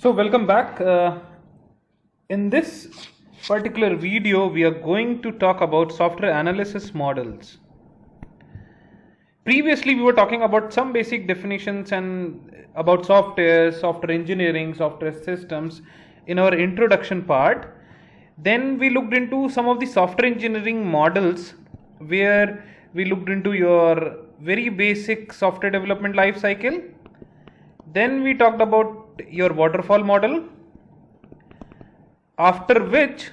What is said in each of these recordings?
So welcome back. In this particular video, we are going to talk about software analysis models. Previously, we were talking about some basic definitions and about software engineering, software systems in our introduction part. Then we looked into some of the software engineering models where we looked into your very basic software development life cycle. Then we talked about your waterfall model, after which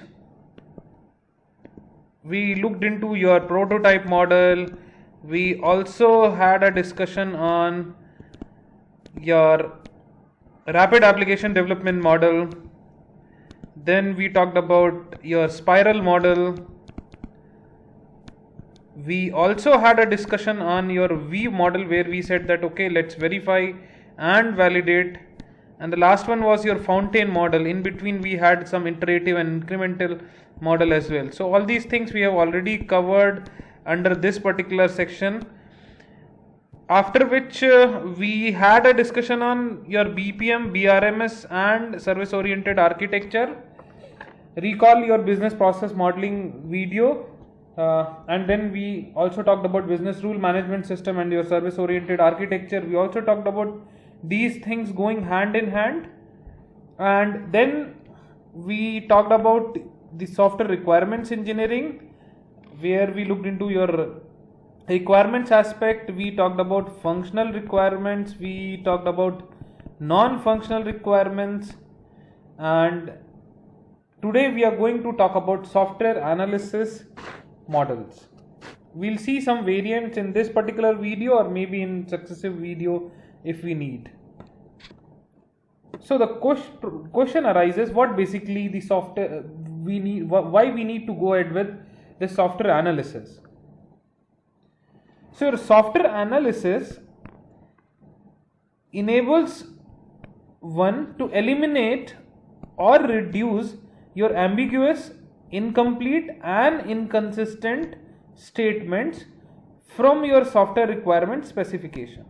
we looked into your prototype model. We also had a discussion on your rapid application development model. Then we talked about your spiral model. We also had a discussion on your V model where we said that okay, let's verify and validate. And the last one was your fountain model. In between we had some iterative and incremental model as well. So all these things we have already covered under this particular section. After which we had a discussion on your BPM, BRMS and service oriented architecture. Recall your business process modeling video. And then we also talked about business rule management system and your service oriented architecture. We also talked about these things going hand in hand, and then we talked about the software requirements engineering where we looked into your requirements aspect. We talked about functional requirements, we talked about non-functional requirements, and today we are going to talk about software analysis models. We'll see some variants in this particular video or maybe in successive video if we need. So the question arises, what basically the software we need, why we need to go ahead with this software analysis. So your software analysis enables one to eliminate or reduce your ambiguous, incomplete and inconsistent statements from your software requirement specification.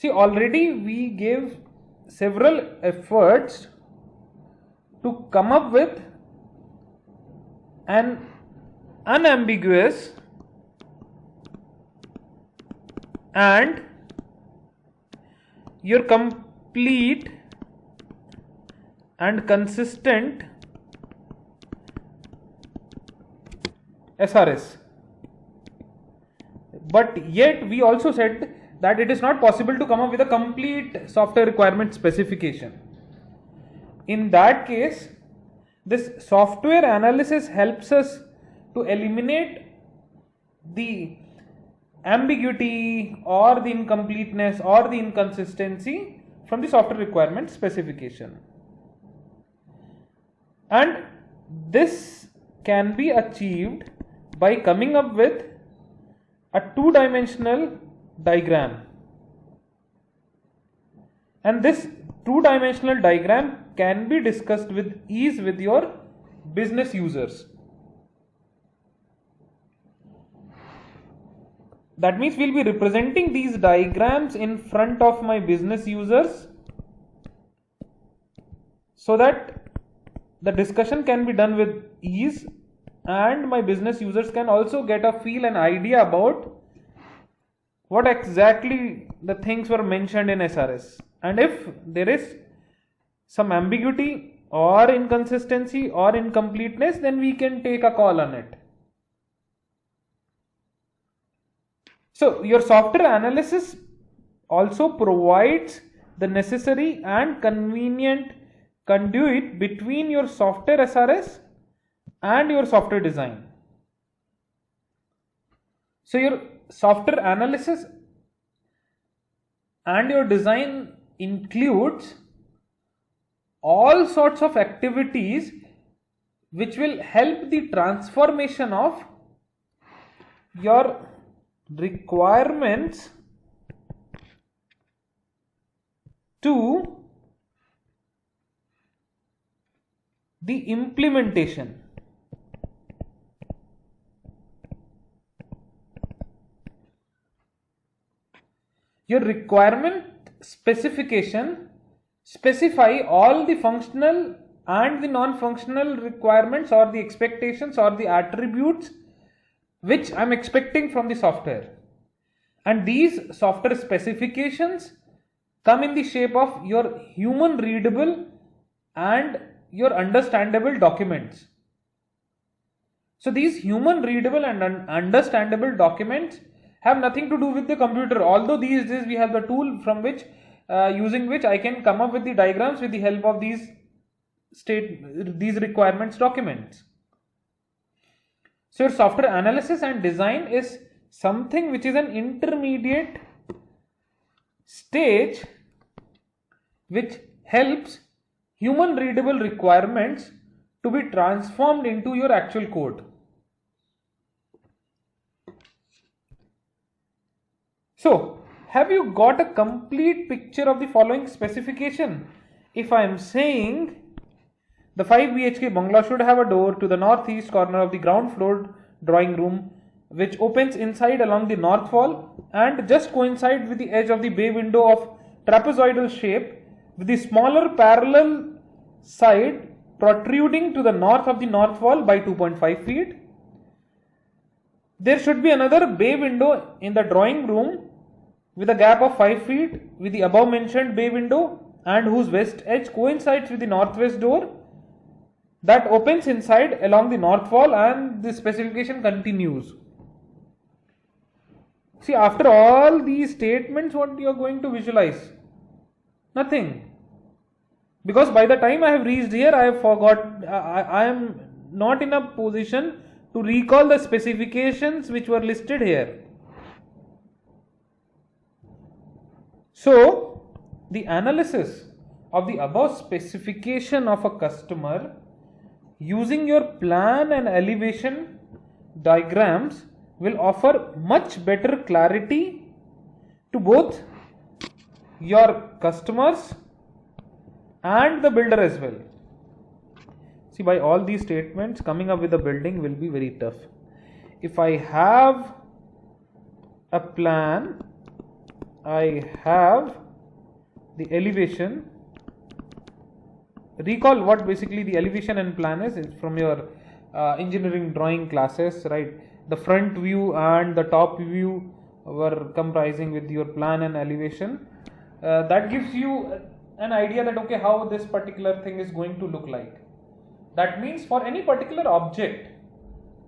See, already we gave several efforts to come up with an unambiguous and your complete and consistent SRS. But yet we also said that it is not possible to come up with a complete software requirement specification. In that case, this software analysis helps us to eliminate the ambiguity or the incompleteness or the inconsistency from the software requirement specification. And this can be achieved by coming up with a two-dimensional diagram, and this two-dimensional diagram can be discussed with ease with your business users. That means we'll be representing these diagrams in front of my business users so that the discussion can be done with ease and my business users can also get a feel and idea about what exactly the things were mentioned in SRS, and if there is some ambiguity or inconsistency or incompleteness, then we can take a call on it. So your software analysis also provides the necessary and convenient conduit between your software SRS and your software design. So your software analysis and your design includes all sorts of activities which will help the transformation of your requirements to the implementation. Your requirement specification specify all the functional and the non-functional requirements or the expectations or the attributes which I'm expecting from the software. And these software specifications come in the shape of your human readable and your understandable documents. So these human readable and understandable documents have nothing to do with the computer, although these days we have the tool from which using which I can come up with the diagrams with the help of these requirements documents. So your software analysis and design is something which is an intermediate stage which helps human readable requirements to be transformed into your actual code. So, have you got a complete picture of the following specification? If I am saying the 5 BHK bungalow should have a door to the northeast corner of the ground floor drawing room, which opens inside along the north wall and just coincides with the edge of the bay window of trapezoidal shape, with the smaller parallel side protruding to the north of the north wall by 2.5 feet. There should be another bay window in the drawing room with a gap of 5 feet with the above mentioned bay window and whose west edge coincides with the northwest door that opens inside along the north wall, and the specification continues. See, after all these statements, what you are going to visualize? Nothing. Because by the time I have reached here, I have forgot, I am not in a position to recall the specifications which were listed here. So, the analysis of the above specification of a customer using your plan and elevation diagrams will offer much better clarity to both your customers and the builder as well. See, by all these statements, coming up with a building will be very tough. If I have a plan, I have the elevation. Recall what basically the elevation and plan is. It's from your engineering drawing classes, right? The front view and the top view were comprising with your plan and elevation. That gives you an idea that okay, how this particular thing is going to look like. That means for any particular object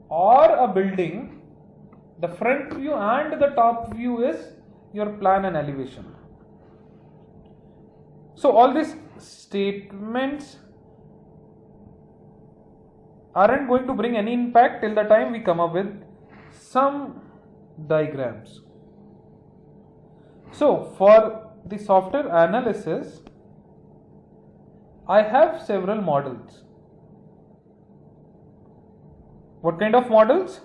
or a building, the front view and the top view is your plan and elevation. So all these statements aren't going to bring any impact till the time we come up with some diagrams. So for the software analysis, I have several models. What kind of models?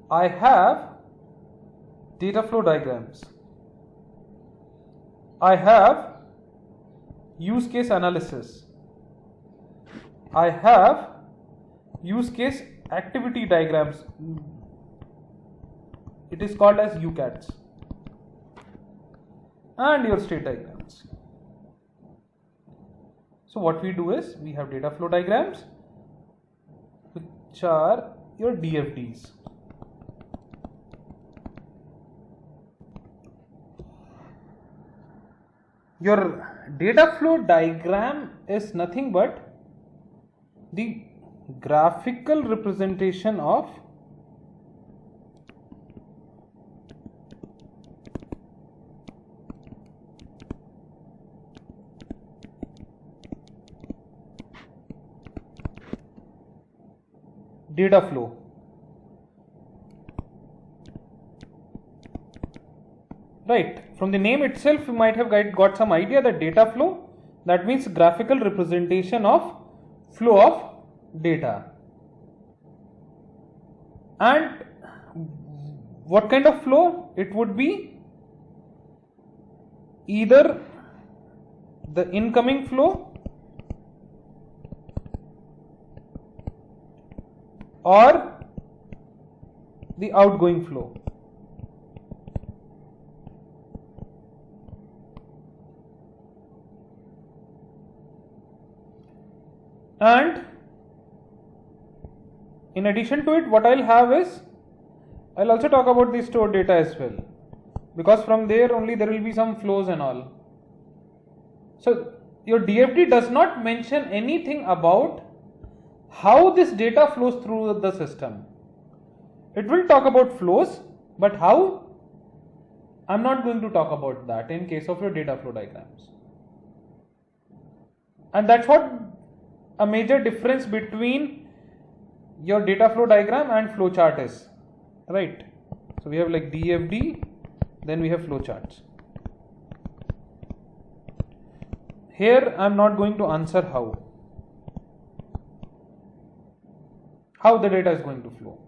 I have data flow diagrams. I have use case analysis. I have use case activity diagrams. It is called as UCATs. And your state diagrams. So what we do is we have data flow diagrams, which are your DFDs. Your data flow diagram is nothing but the graphical representation of data flow. Right, from the name itself you might have got some idea that data flow, that means graphical representation of flow of data. And what kind of flow? It would be either the incoming flow or the outgoing flow. And in addition to it, what I'll have is, I'll also talk about the stored data as well, because from there only there will be some flows and all. So your DFD does not mention anything about how this data flows through the system. It will talk about flows, but how? I'm not going to talk about that in case of your data flow diagrams. And that's what a major difference between your data flow diagram and flowchart is, right? So we have like DFD, then we have flowcharts. Here I'm not going to answer how the data is going to flow.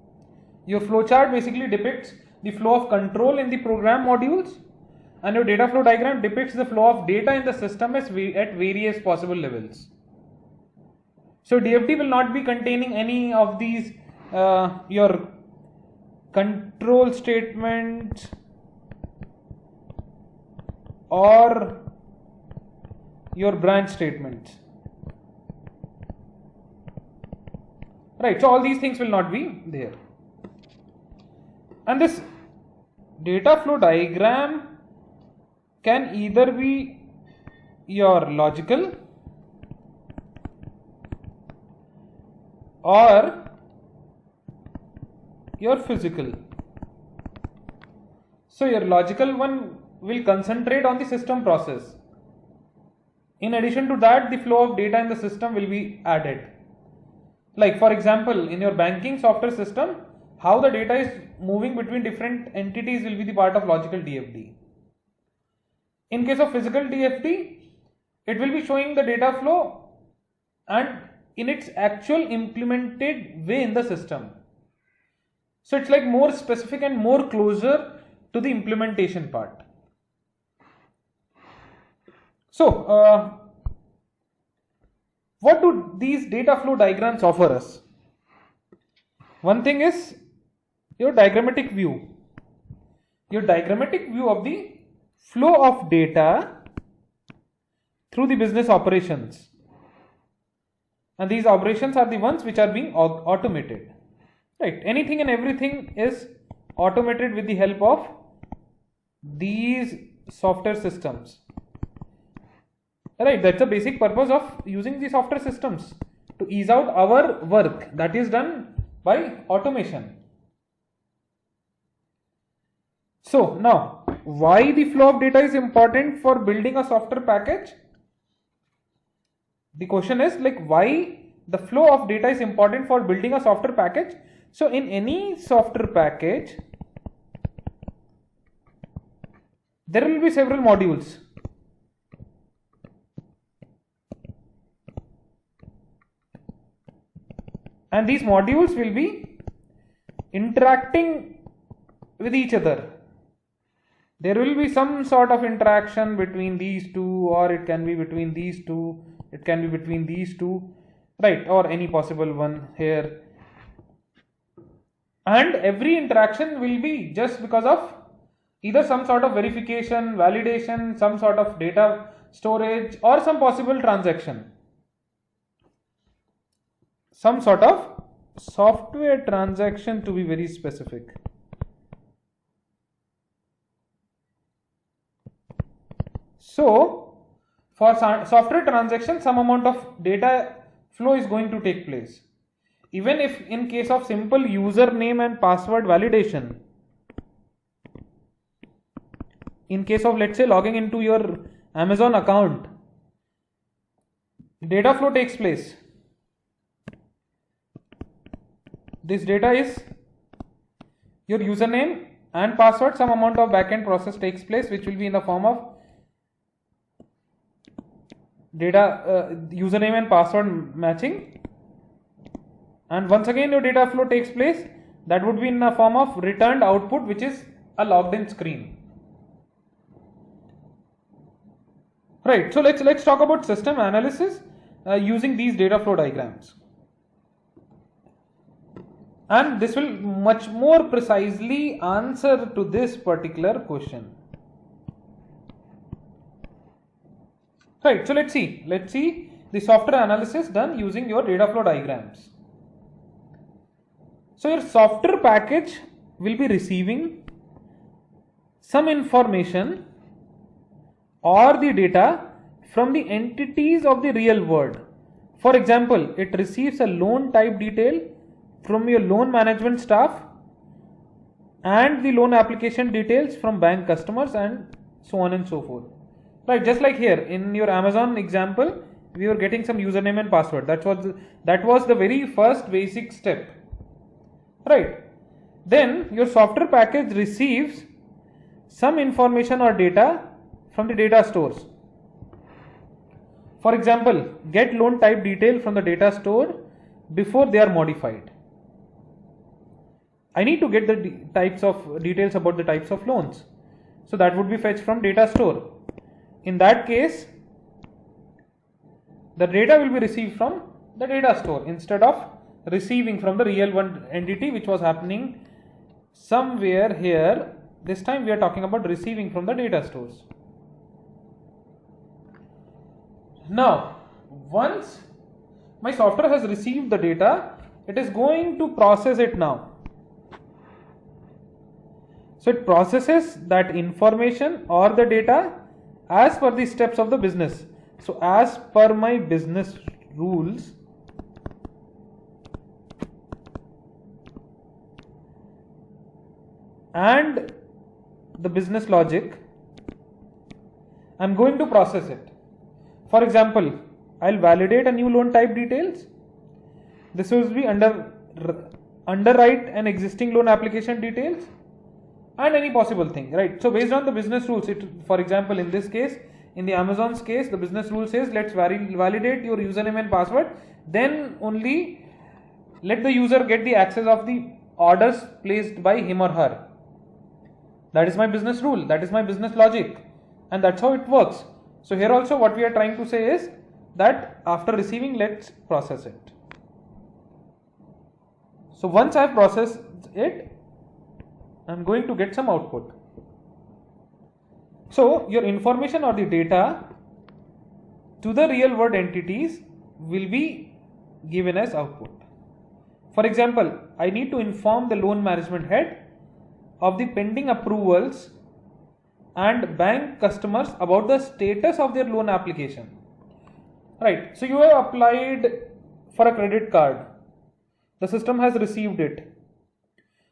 Your flowchart basically depicts the flow of control in the program modules, and your data flow diagram depicts the flow of data in the system at various possible levels. So DFD will not be containing any of these your control statements or your branch statements, right? So all these things will not be there. And this data flow diagram can either be your logical or your physical. So your logical one will concentrate on the system process. In addition to that, the flow of data in the system will be added. Like for example, in your banking software system, how the data is moving between different entities will be the part of logical DFD. In case of physical DFD, it will be showing the data flow and in its actual implemented way in the system. So it's like more specific and more closer to the implementation part. So what do these data flow diagrams offer us? One thing is your diagrammatic view. Your diagrammatic view of the flow of data through the business operations. And these operations are the ones which are being automated. Right? Anything and everything is automated with the help of these software systems. Right? That's the basic purpose of using the software systems, to ease out our work that is done by automation. So now, why the flow of data is important for building a software package? The question is like, why the flow of data is important for building a software package? So in any software package, there will be several modules. And these modules will be interacting with each other. There will be some sort of interaction between these two, or it can be between these two, it can be between these two, right? Or any possible one here. And every interaction will be just because of either some sort of verification, validation, some sort of data storage, or some possible transaction. Some sort of software transaction, to be very specific. So for software transaction, some amount of data flow is going to take place. Even if in case of simple username and password validation, in case of let's say logging into your Amazon account, data flow takes place. This data is your username and password. Some amount of backend process takes place, which will be in the form of data username and password matching. And once again your data flow takes place. That would be in the form of returned output, which is a logged in screen. Right. So let's talk about system analysis using these data flow diagrams. And this will much more precisely answer to this particular question. Right, so let's see the software analysis done using your data flow diagrams. So your software package will be receiving some information or the data from the entities of the real world. For example, it receives a loan type detail from your loan management staff and the loan application details from bank customers and so on and so forth. Right, just like here in your Amazon example, we were getting some username and password. That was the very first basic step. Right. Then your software package receives some information or data from the data stores. For example, get loan type detail from the data store before they are modified. I need to get the types of details about the types of loans. So that would be fetched from data store. In that case, the data will be received from the data store instead of receiving from the real one entity, which was happening somewhere here. This time we are talking about receiving from the data stores. Now, once my software has received the data, it is going to process it now. So it processes that information or the data as per the steps of the business. So as per my business rules, and the business logic, I'm going to process it. For example, I'll validate a new loan type details. This will be underwrite an existing loan application details and any possible thing, right? So based on the business rules, for example, in this case, in the Amazon's case, the business rule says let's validate your username and password, then only let the user get the access of the orders placed by him or her. That is my business rule, that is my business logic, and that's how it works. So here also what we are trying to say is that after receiving, let's process it. So once I have processed it, I'm going to get some output. So your information or the data to the real world entities will be given as output. For example, I need to inform the loan management head of the pending approvals and bank customers about the status of their loan application. Right, so you have applied for a credit card. The system has received it.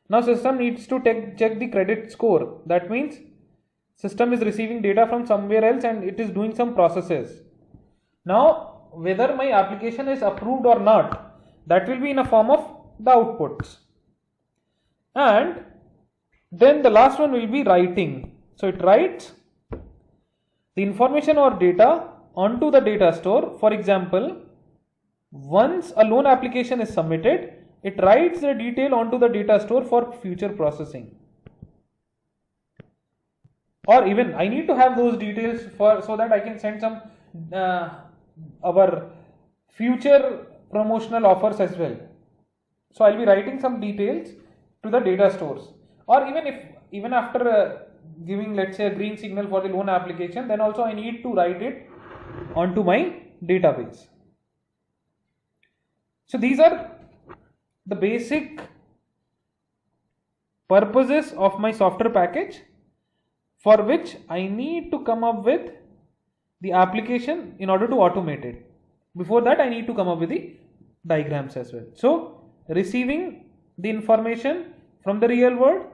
Now system needs to check the credit score. That means system is receiving data from somewhere else and it is doing some processes. Now whether my application is approved or not, that will be in a form of the outputs. And then the last one will be writing. So it writes the information or data onto the data store. For example, once a loan application is submitted, it writes the detail onto the data store for future processing. Or even I need to have those details so that I can send some our future promotional offers as well. So I'll be writing some details to the data stores. Or even after giving, let's say, a green signal for the loan application, then also I need to write it onto my database. So these are the basic purposes of my software package, for which I need to come up with the application in order to automate it. Before that, I need to come up with the diagrams as well. So receiving the information from the real world,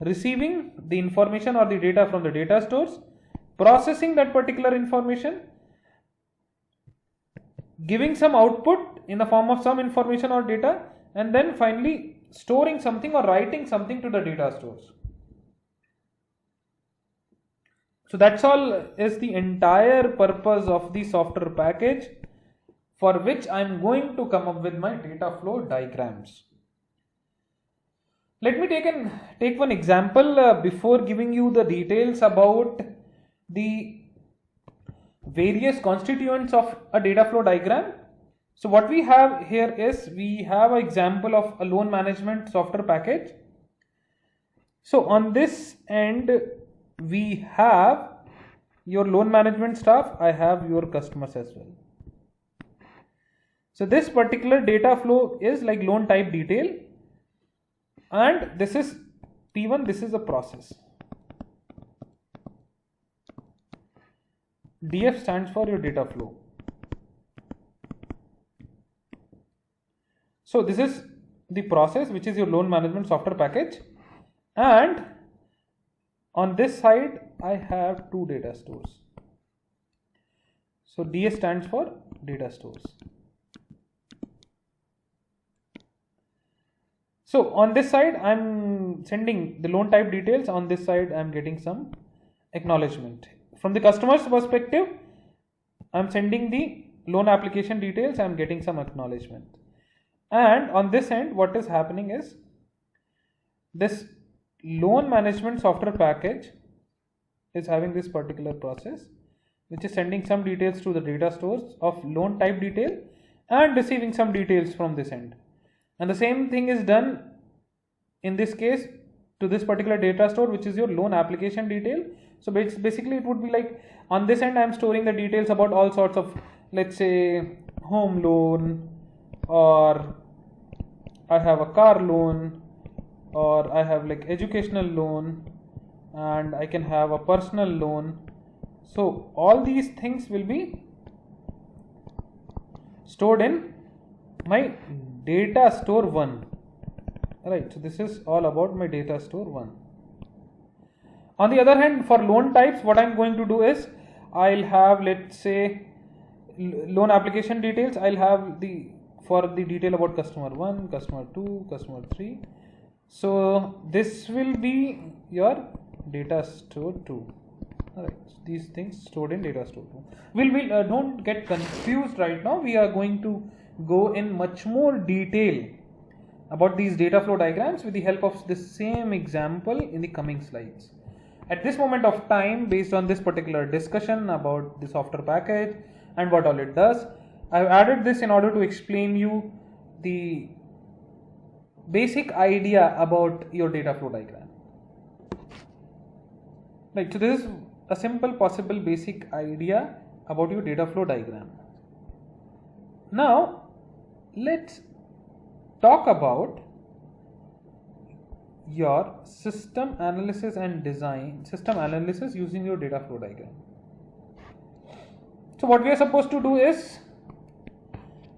receiving the information or the data from the data stores, processing that particular information, giving some output in the form of some information or data, and then finally storing something or writing something to the data stores. So that's all is the entire purpose of the software package, for which I'm going to come up with my data flow diagrams. Let me take one example before giving you the details about the various constituents of a data flow diagram. So what we have here is we have an example of a loan management software package. So on this end we have your loan management staff, I have your customers as well. So this particular data flow is like loan type detail, and this is P1, this is a process. DF stands for your data flow. So this is the process, which is your loan management software package, and on this side I have two data stores. So DS stands for data stores. So on this side I'm sending the loan type details, on this side I'm getting some acknowledgement. From the customer's perspective, I'm sending the loan application details, I'm getting some acknowledgement. And on this end, what is happening is this loan management software package is having this particular process, which is sending some details to the data stores of loan type detail and receiving some details from this end. And the same thing is done in this case to this particular data store, which is your loan application detail. So basically it would be like on this end I'm storing the details about all sorts of, let's say, home loan, or I have a car loan, or I have like educational loan, and I can have a personal loan. So all these things will be stored in my data store 1. Right, so this is all about my data store 1. On the other hand, for loan types, what I'm going to do is I'll have, let's say, loan application details. I'll have for the detail about customer 1, customer 2, customer 3. So this will be your data store 2. Alright, these things stored in data store 2. Don't get confused right now. We are going to go in much more detail about these data flow diagrams with the help of this same example in the coming slides. At this moment of time, based on this particular discussion about the software package and what all it does, I've added this in order to explain you the basic idea about your data flow diagram. Right, so this is a simple possible basic idea about your data flow diagram. Now let's talk about your system analysis and design, system analysis using your data flow diagram. So what we are supposed to do is,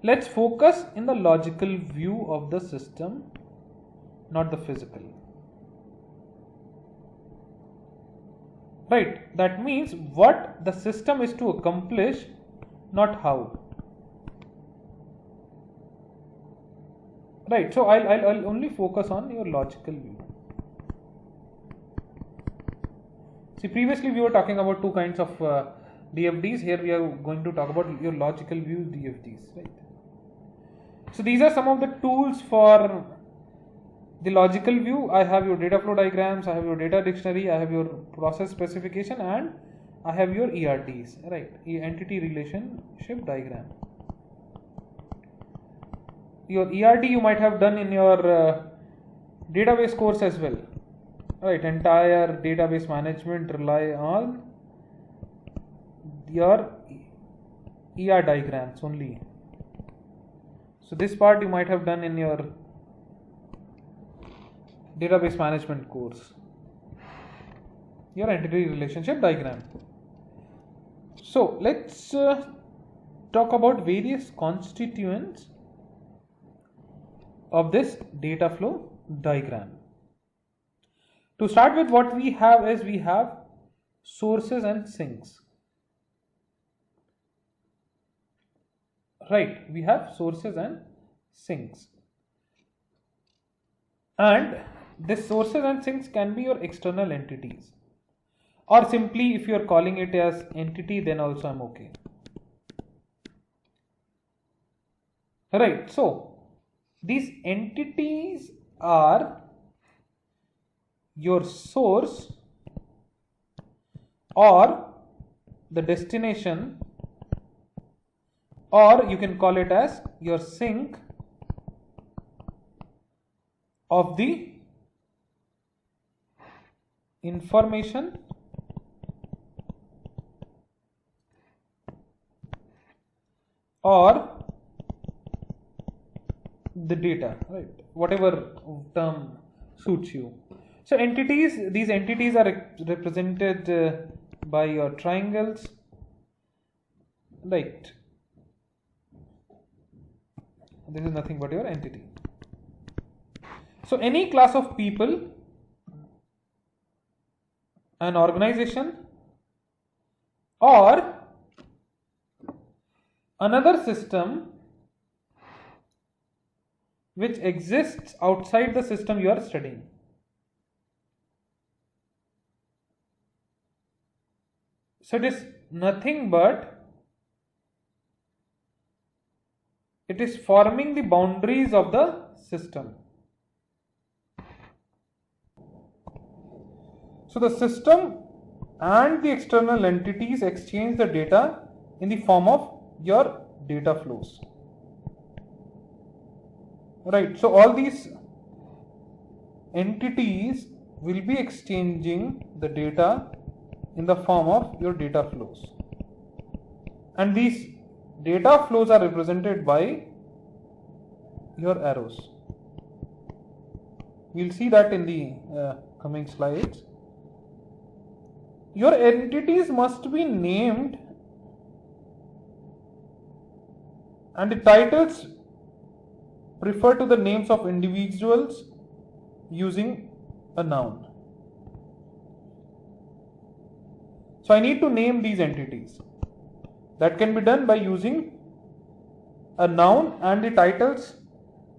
let's focus in the logical view of the system, not the physical. Right, that means what the system is to accomplish, not how. Right, so I'll only focus on your logical view. See, previously we were talking about two kinds of DFDs. Here we are going to talk about your logical view DFDs, right? So these are some of the tools for the logical view. I have your data flow diagrams, I have your data dictionary, I have your process specification, and I have your ERDs, right? Entity relationship diagram. Your ERD you might have done in your database course as well, right? Entire database management rely on your ER diagrams only. So this part you might have done in your database management course, your entity relationship diagram. So let's talk about various constituents of this data flow diagram. To start with, what we have is we have sources and sinks. Right, we have sources and sinks. And this sources and sinks can be your external entities, or simply if you are calling it as entity, then also I'm okay. Right, so these entities are your source or the destination, or you can call it as your sink of the information or the data, right? Whatever term suits you. So entities, these entities are represented by your triangles, right? This is nothing but your entity. So any class of people, an organization, or another system which exists outside the system you are studying. So it is nothing but it is forming the boundaries of the system. So the system and the external entities exchange the data in the form of your data flows. Right, so all these entities will be exchanging the data in the form of your data flows, and these data flows are represented by your arrows. We'll see that in the coming slides. Your entities must be named, and the titles refer to the names of individuals using a noun. So I need to name these entities. That can be done by using a noun, and the titles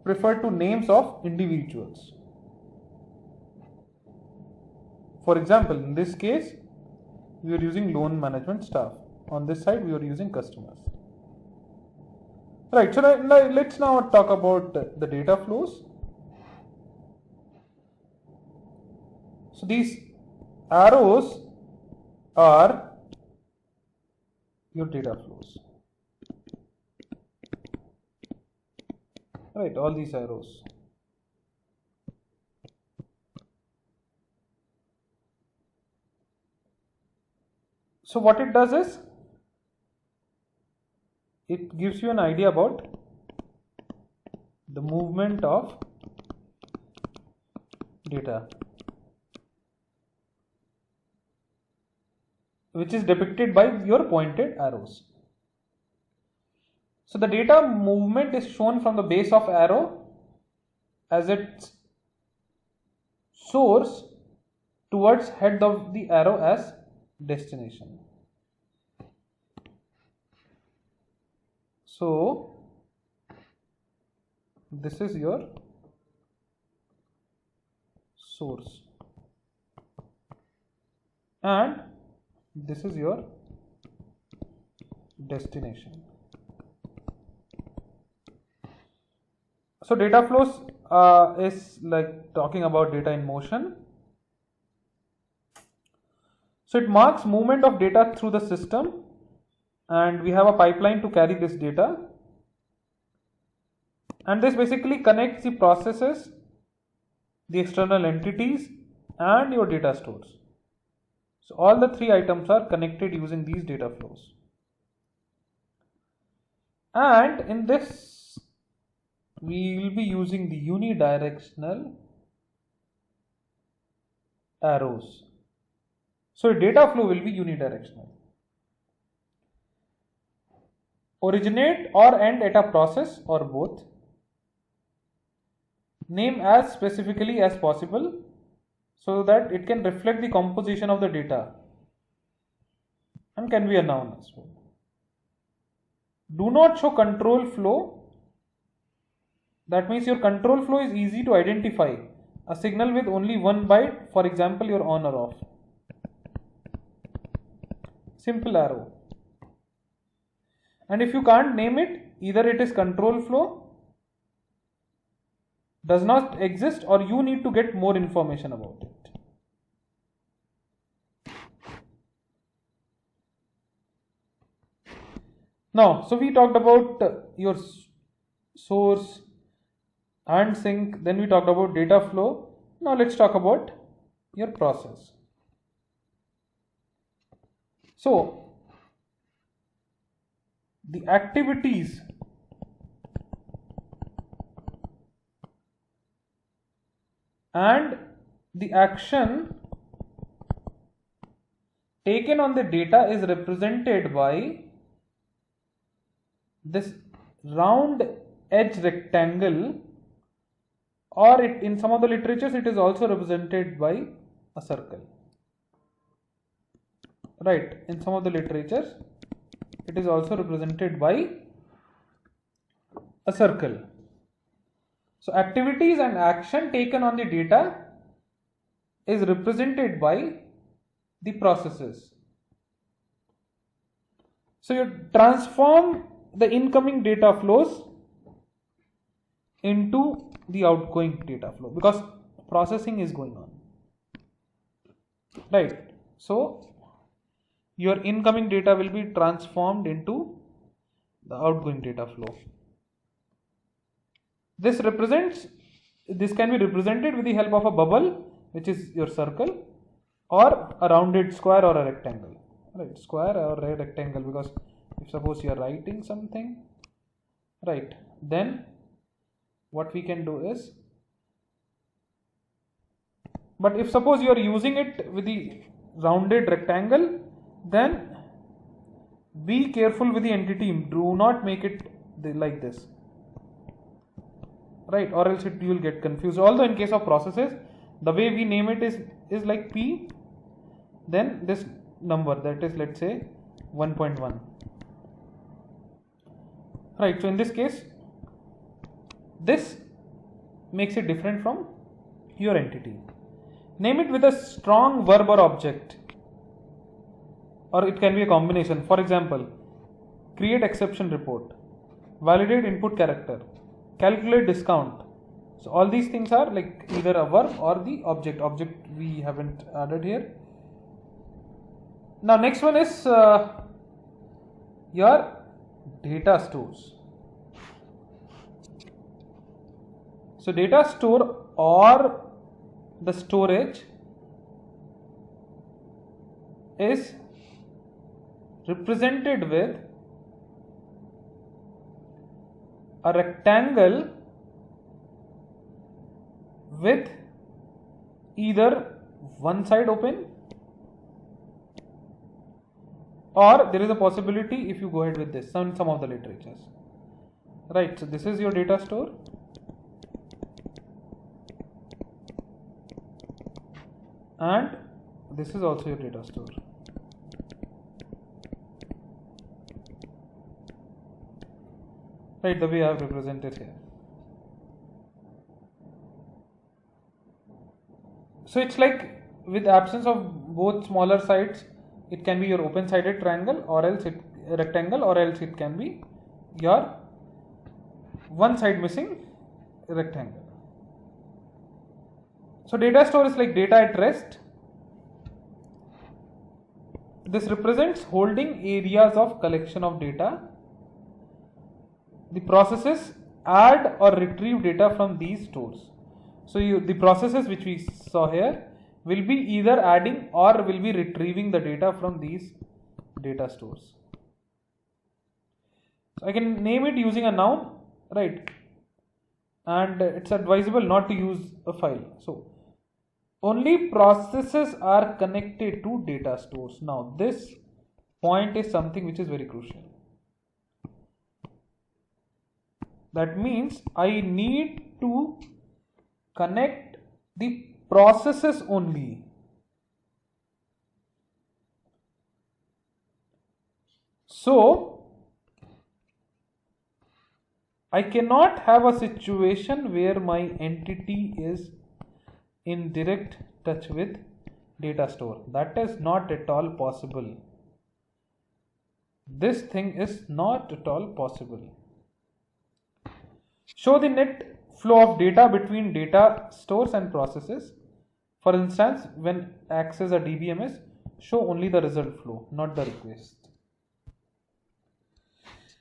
refer to names of individuals. For example, in this case, we are using loan management staff. On this side, we are using customers. Right, so let's now talk about the data flows. So these arrows are your data flows. Right, all these arrows. So what it does is, it gives you an idea about the movement of data, which is depicted by your pointed arrows. So the data movement is shown from the base of arrow as its source towards head of the arrow as destination. So this is your source and this is your destination. So data flows is like talking about data in motion. So it marks movement of data through the system, and we have a pipeline to carry this data, and this basically connects the processes, the external entities, and your data stores. So all the three items are connected using these data flows. And in this, we will be using the unidirectional arrows. So data flow will be unidirectional. Originate or end at a process or both. Name as specifically as possible so that it can reflect the composition of the data and can be a noun as well. Do not show control flow. That means your control flow is easy to identify. A signal with only one byte, for example, your on or off. Simple arrow. And if you can't name it, either it is control flow, does not exist, or you need to get more information about it. Now, so we talked about your source and sink, then we talked about data flow. Now let's talk about your process. So the activities and the action taken on the data is represented by this round edge rectangle, or in some of the literatures it is also represented by a circle. Right, in some of the literatures it is also represented by a circle. So activities and action taken on the data is represented by the processes. So you transform the incoming data flows into the outgoing data flow because processing is going on. Right. So your incoming data will be transformed into the outgoing data flow. This can be represented with the help of a bubble, which is your circle, or a rounded square or a rectangle. Right, square or a rectangle, because if suppose you are writing something, right, then what we can do is, but if suppose you are using it with the rounded rectangle, then be careful with the entity. Do not make it like this, right, or else you will get confused. Although in case of processes, the way we name it is like P, then this number, that is, let's say 1.1. Right, so in this case, this makes it different from your entity. Name it with a strong verb or object, or it can be a combination. For example, create exception report, validate input character, calculate discount. So all these things are like either a verb or the object. Object we haven't added here. Now next one is your data stores. So data store or the storage is represented with a rectangle with either one side open, or there is a possibility if you go ahead with this, some of the literatures. Right, so this is your data store, and this is also your data store. Right, the way I have represented here. So it's like with absence of both smaller sides, it can be your open sided triangle, or else rectangle, or else it can be your one side missing rectangle. So data store is like data at rest. This represents holding areas of collection of data. The processes add or retrieve data from these stores. So the processes which we saw here will be either adding or will be retrieving the data from these data stores. So I can name it using a noun, right? And it's advisable not to use a file. So only processes are connected to data stores. Now this point is something which is very crucial. That means I need to connect the processes only. So I cannot have a situation where my entity is in direct touch with data store. That is not at all possible. This thing is not at all possible. Show the net flow of data between data stores and processes. For instance, when access a DBMS, show only the result flow, not the request.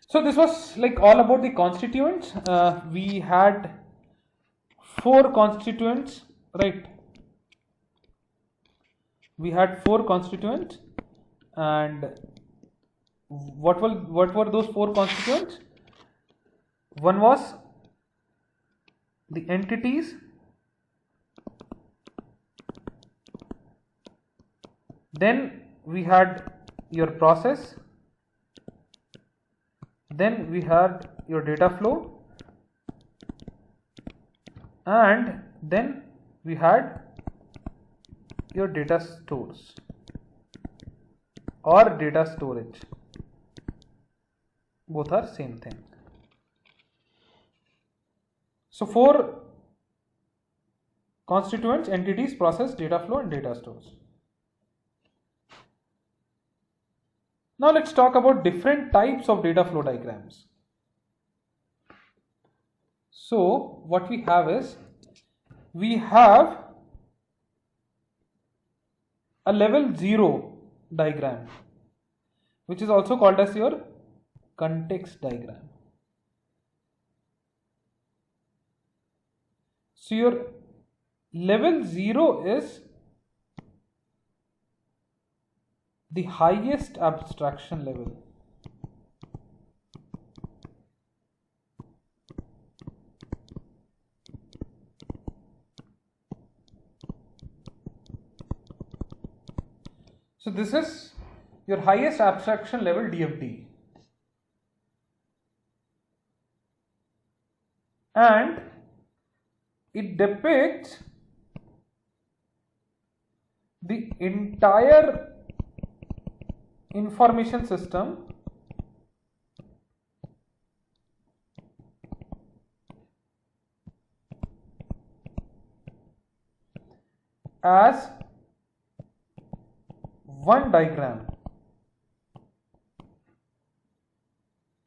So this was like all about the constituents. We had 4 constituents, right? We had 4 constituents, and what were those 4 constituents? One was the entities, then we had your process, then we had your data flow, and then we had your data stores or data storage. Both are same thing. So 4 constituents: entities, process, data flow, and data stores. Now let's talk about different types of data flow diagrams. So what we have is, we have a level 0 diagram, which is also called as your context diagram. So your level 0 is the highest abstraction level. So this is your highest abstraction level DFD. And it depicts the entire information system as one diagram,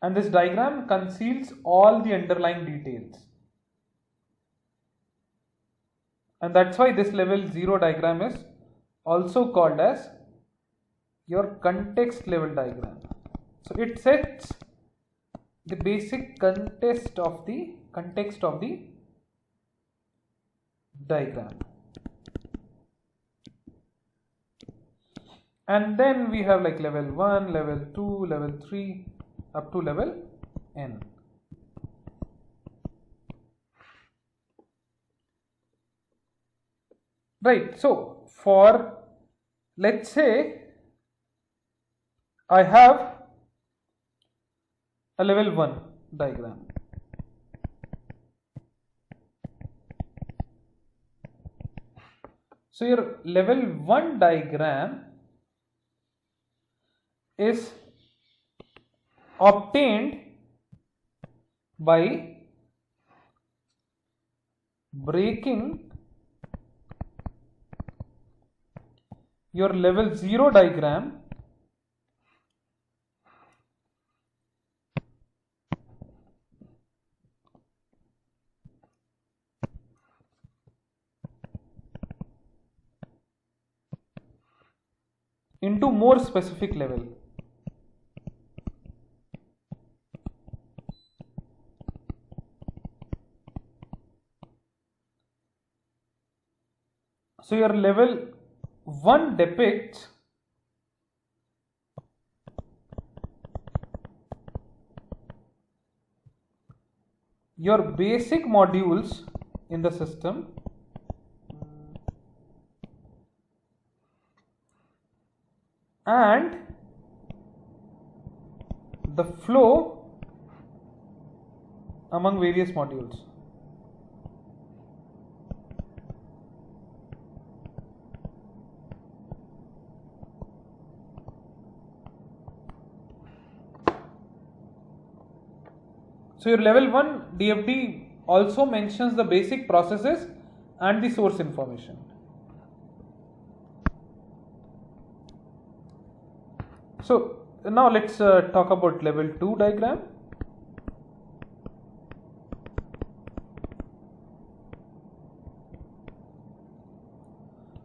and this diagram conceals all the underlying details, and that's why this level 0 diagram is also called as your context level diagram. So it sets the basic context of the diagram. And then we have like level 1, level 2, level 3 up to level n. Right, so for, let's say I have a level 1 diagram. So your level 1 diagram is obtained by breaking your level 0 diagram into more specific level. So your level 1 depicts your basic modules in the system and the flow among various modules. So your level 1 DFD also mentions the basic processes and the source information. So now let's talk about level 2 diagram.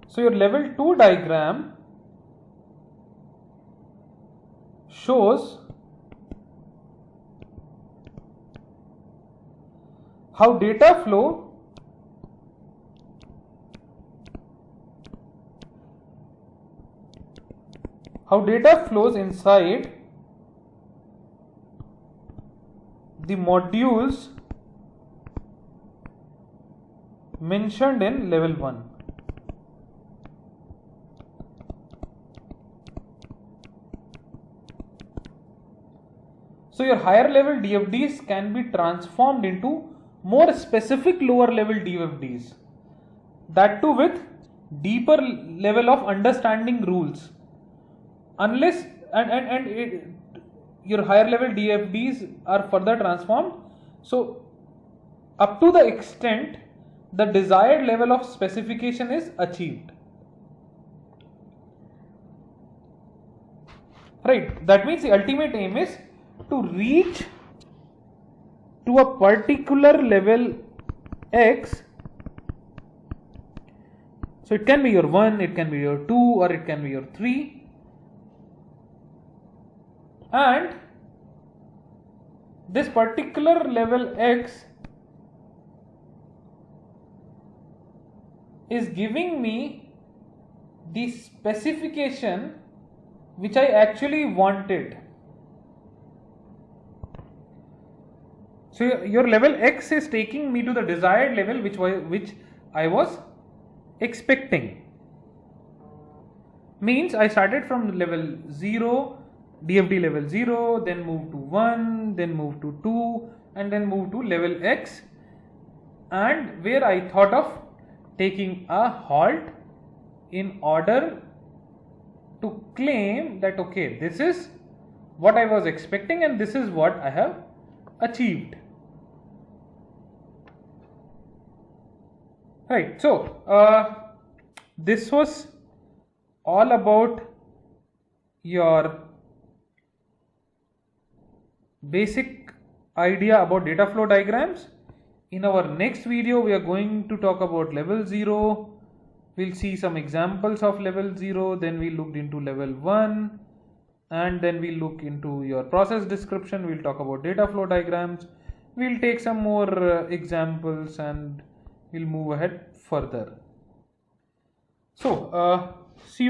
So your level 2 diagram shows how data flows inside the modules mentioned in level 1. So your higher level DFDs can be transformed into more specific lower level DFDs, that too with deeper level of understanding rules. Unless your higher level DFDs are further transformed, so up to the extent the desired level of specification is achieved. Right, that means the ultimate aim is to reach to a particular level X. So it can be your 1, it can be your 2, or it can be your 3, and this particular level X is giving me the specification which I actually wanted. So your level X is taking me to the desired level which I was expecting. Means I started from level 0, DFD level 0, then move to 1, then move to 2, and then move to level X, and where I thought of taking a halt in order to claim that okay, this is what I was expecting and this is what I have achieved. Right, so this was all about your basic idea about data flow diagrams. In our next video, we are going to talk about level 0. We'll see some examples of level 0, then we looked into level 1, and then we look into your process description. We'll talk about data flow diagrams. We'll take some more examples and we'll move ahead further. So, see you